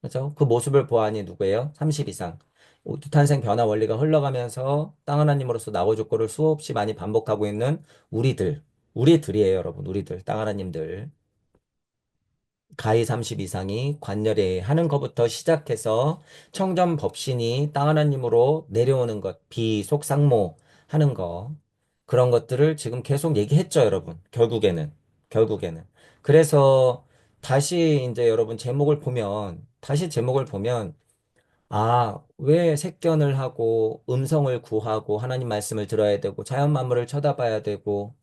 A: 그죠? 그 모습을 보아하니 누구예요? 30 이상. 우주탄생 변화 원리가 흘러가면서 땅 하나님으로서 나고족고를 수없이 많이 반복하고 있는 우리들. 우리들이에요, 여러분. 우리들. 땅 하나님들. 가히 30 이상이 관열에 하는 것부터 시작해서 청정법신이 땅 하나님으로 내려오는 것, 비속상모 하는 거, 그런 것들을 지금 계속 얘기했죠, 여러분. 결국에는. 그래서 다시 이제 여러분 다시 제목을 보면, 왜 색견을 하고 음성을 구하고 하나님 말씀을 들어야 되고 자연 만물을 쳐다봐야 되고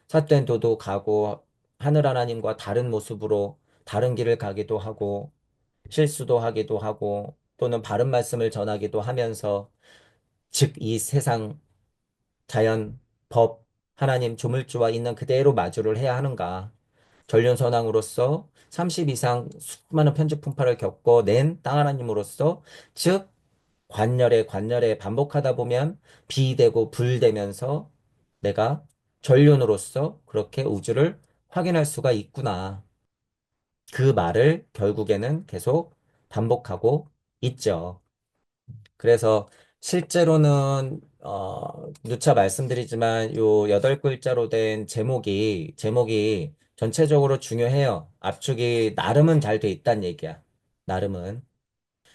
A: 삿된 도도 가고 하늘 하나님과 다른 모습으로 다른 길을 가기도 하고 실수도 하기도 하고 또는 바른 말씀을 전하기도 하면서 즉 이 세상 자연 법 하나님 조물주와 있는 그대로 마주를 해야 하는가 전륜선왕으로서 30 이상 수많은 편집 풍파를 겪어낸 땅 하나님으로서 즉 관열에 반복하다 보면 비되고 불되면서 내가 전륜으로서 그렇게 우주를 확인할 수가 있구나. 그 말을 결국에는 계속 반복하고 있죠. 그래서 실제로는 누차 말씀드리지만 요 8글자로 된 제목이 전체적으로 중요해요. 압축이 나름은 잘 돼 있다는 얘기야. 나름은.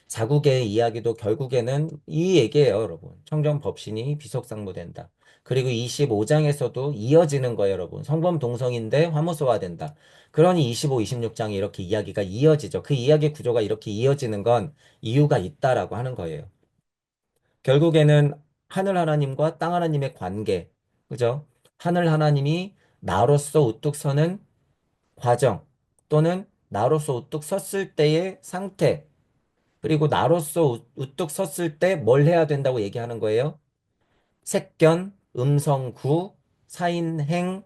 A: 자국의 이야기도 결국에는 이 얘기예요, 여러분. 청정법신이 비속상무된다. 그리고 25장에서도 이어지는 거예요, 여러분. 성범 동성인데 화무소화된다. 그러니 25, 26장에 이렇게 이야기가 이어지죠. 그 이야기 구조가 이렇게 이어지는 건 이유가 있다라고 하는 거예요. 결국에는 하늘 하나님과 땅 하나님의 관계, 그죠? 하늘 하나님이 나로서 우뚝 서는 과정 또는 나로서 우뚝 섰을 때의 상태, 그리고 나로서 우뚝 섰을 때 뭘 해야 된다고 얘기하는 거예요? 색견, 음성구, 사인행,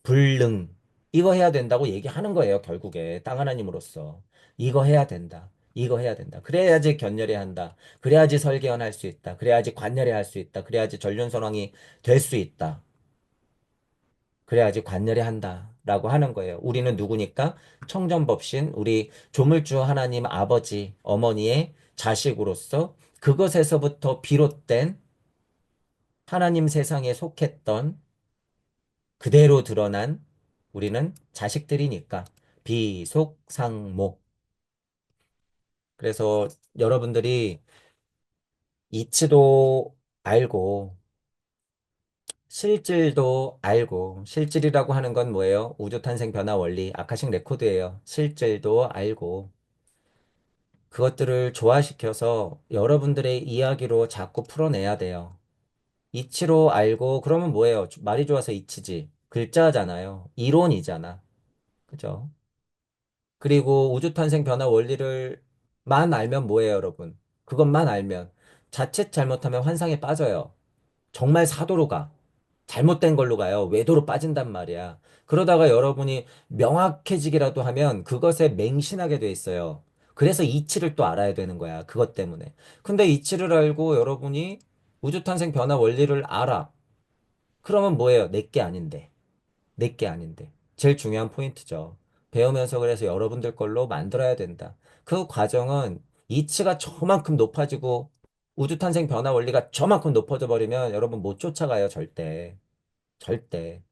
A: 불능. 이거 해야 된다고 얘기하는 거예요, 결국에. 땅 하나님으로서. 이거 해야 된다. 이거 해야 된다. 그래야지 견열해야 한다. 그래야지 설계연할 수 있다. 그래야지 관열해야 할 수 있다. 그래야지 전륜선왕이 될 수 있다. 그래야지 관열해야 한다. 라고 하는 거예요. 우리는 누구니까? 청정법신, 우리 조물주 하나님 아버지, 어머니의 자식으로서 그것에서부터 비롯된 하나님 세상에 속했던 그대로 드러난 우리는 자식들이니까 비속상모. 그래서 여러분들이 이치도 알고 실질도 알고 실질이라고 하는 건 뭐예요? 우주 탄생 변화 원리 아카식 레코드예요. 실질도 알고 그것들을 조화시켜서 여러분들의 이야기로 자꾸 풀어내야 돼요. 이치로 알고 그러면 뭐예요? 말이 좋아서 이치지. 글자잖아요. 이론이잖아. 그죠? 그리고 우주 탄생 변화 원리를 만 알면 뭐예요, 여러분? 그것만 알면 자칫 잘못하면 환상에 빠져요. 정말 사도로 가. 잘못된 걸로 가요. 외도로 빠진단 말이야. 그러다가 여러분이 명확해지기라도 하면 그것에 맹신하게 돼 있어요. 그래서 이치를 또 알아야 되는 거야. 그것 때문에. 근데 이치를 알고 여러분이 우주탄생 변화 원리를 알아. 그러면 뭐예요? 내게 아닌데. 내게 아닌데. 제일 중요한 포인트죠. 배우면서 그래서 여러분들 걸로 만들어야 된다. 그 과정은 이치가 저만큼 높아지고 우주탄생 변화 원리가 저만큼 높아져 버리면 여러분 못 쫓아가요. 절대. 절대.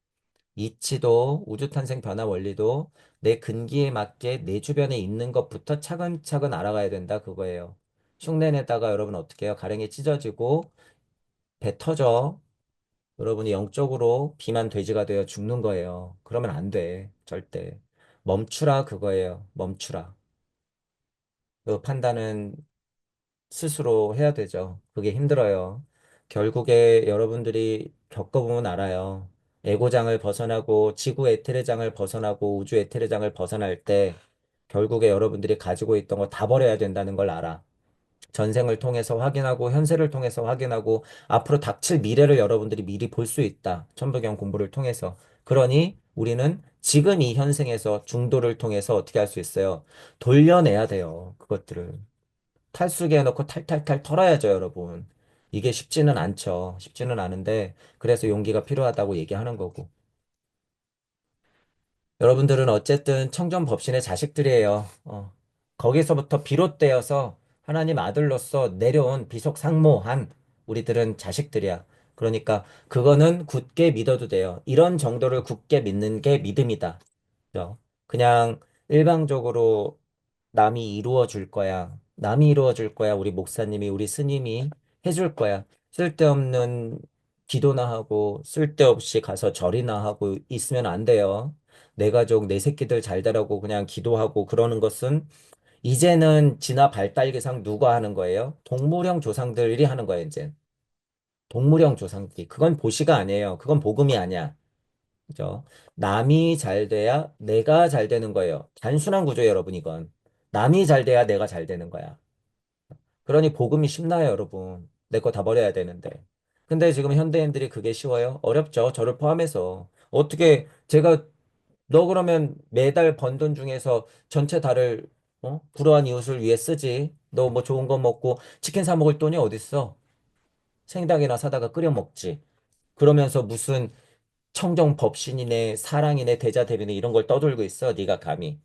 A: 이치도 우주탄생 변화 원리도 내 근기에 맞게 내 주변에 있는 것부터 차근차근 알아가야 된다 그거예요. 흉내내다가 여러분 어떻게 해요? 가랭이 찢어지고 배 터져. 여러분이 영적으로 비만 돼지가 되어 죽는 거예요. 그러면 안 돼. 절대. 멈추라 그거예요. 멈추라. 그 판단은 스스로 해야 되죠. 그게 힘들어요. 결국에 여러분들이 겪어보면 알아요. 에고장을 벗어나고 지구 에테르장을 벗어나고 우주 에테르장을 벗어날 때 결국에 여러분들이 가지고 있던 거 다 버려야 된다는 걸 알아. 전생을 통해서 확인하고 현세를 통해서 확인하고 앞으로 닥칠 미래를 여러분들이 미리 볼 수 있다. 천부경 공부를 통해서. 그러니 우리는 지금 이 현생에서 중도를 통해서 어떻게 할 수 있어요? 돌려내야 돼요. 그것들을. 탈수기에 넣고 탈탈탈 털어야죠, 여러분. 이게 쉽지는 않죠. 쉽지는 않은데, 그래서 용기가 필요하다고 얘기하는 거고. 여러분들은 어쨌든 청정법신의 자식들이에요. 거기서부터 비롯되어서 하나님 아들로서 내려온 비속상모한 우리들은 자식들이야. 그러니까 그거는 굳게 믿어도 돼요. 이런 정도를 굳게 믿는 게 믿음이다. 그죠? 그냥 일방적으로 남이 이루어 줄 거야. 남이 이루어 줄 거야. 우리 목사님이, 우리 스님이 해줄 거야. 쓸데없는 기도나 하고, 쓸데없이 가서 절이나 하고 있으면 안 돼요. 내 가족, 내 새끼들 잘 되라고 그냥 기도하고 그러는 것은 이제는 진화 발달기상 누가 하는 거예요? 동물형 조상들이 하는 거예요, 이제. 동물형 조상들이. 그건 보시가 아니에요. 그건 복음이 아니야. 그죠? 남이 잘 돼야 내가 잘 되는 거예요. 단순한 구조예요, 여러분, 이건. 남이 잘 돼야 내가 잘 되는 거야. 그러니 복음이 쉽나요, 여러분? 내 거 다 버려야 되는데. 근데 지금 현대인들이 그게 쉬워요? 어렵죠. 저를 포함해서. 어떻게 제가 너 그러면 매달 번 돈 중에서 전체 다를 불우한 이웃을 위해 쓰지. 너 뭐 좋은 거 먹고 치킨 사 먹을 돈이 어딨어? 생닭이나 사다가 끓여 먹지. 그러면서 무슨 청정 법신이네, 사랑이네, 대자대비네 이런 걸 떠들고 있어. 네가 감히.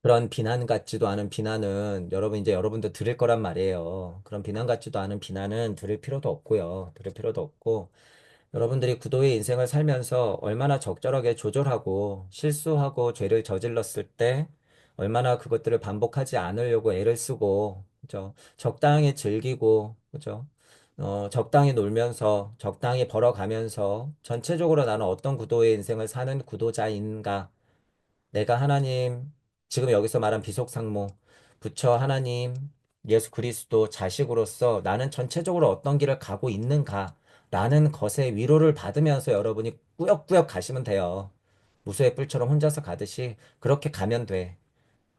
A: 그런 비난 같지도 않은 비난은 여러분 이제 여러분도 들을 거란 말이에요. 그런 비난 같지도 않은 비난은 들을 필요도 없고요. 들을 필요도 없고 여러분들이 구도의 인생을 살면서 얼마나 적절하게 조절하고 실수하고 죄를 저질렀을 때 얼마나 그것들을 반복하지 않으려고 애를 쓰고 그죠? 적당히 즐기고 그죠? 적당히 놀면서 적당히 벌어가면서 전체적으로 나는 어떤 구도의 인생을 사는 구도자인가 내가 하나님, 지금 여기서 말한 비속상모, 부처 하나님, 예수 그리스도 자식으로서 나는 전체적으로 어떤 길을 가고 있는가? 라는 것에 위로를 받으면서 여러분이 꾸역꾸역 가시면 돼요. 무소의 뿔처럼 혼자서 가듯이 그렇게 가면 돼.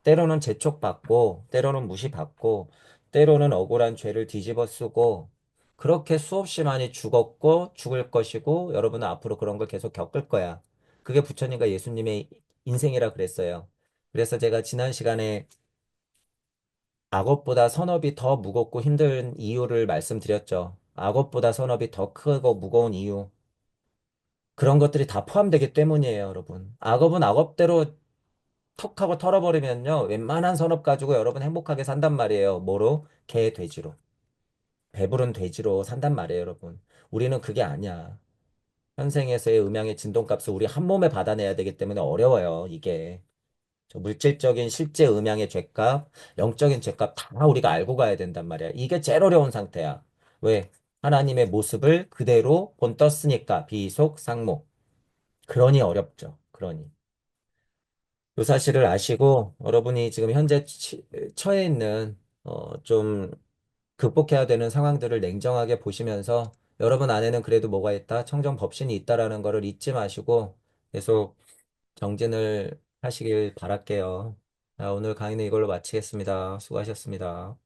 A: 때로는 재촉받고, 때로는 무시받고, 때로는 억울한 죄를 뒤집어 쓰고, 그렇게 수없이 많이 죽었고, 죽을 것이고, 여러분은 앞으로 그런 걸 계속 겪을 거야. 그게 부처님과 예수님의 인생이라 그랬어요. 그래서 제가 지난 시간에 악업보다 선업이 더 무겁고 힘든 이유를 말씀드렸죠. 악업보다 선업이 더 크고 무거운 이유. 그런 것들이 다 포함되기 때문이에요, 여러분. 악업은 악업대로 턱 하고 털어버리면요. 웬만한 선업 가지고 여러분 행복하게 산단 말이에요. 뭐로? 개, 돼지로. 배부른 돼지로 산단 말이에요, 여러분. 우리는 그게 아니야. 현생에서의 음양의 진동값을 우리 한 몸에 받아내야 되기 때문에 어려워요, 이게. 저 물질적인 실제 음양의 죄값, 영적인 죄값 다 우리가 알고 가야 된단 말이야. 이게 제일 어려운 상태야. 왜? 하나님의 모습을 그대로 본떴으니까 비속 상목. 그러니 어렵죠. 그러니. 이 사실을 아시고 여러분이 지금 현재 처해 있는 좀 극복해야 되는 상황들을 냉정하게 보시면서 여러분 안에는 그래도 뭐가 있다? 청정법신이 있다라는 거를 잊지 마시고 계속 정진을 하시길 바랄게요. 자, 오늘 강의는 이걸로 마치겠습니다. 수고하셨습니다.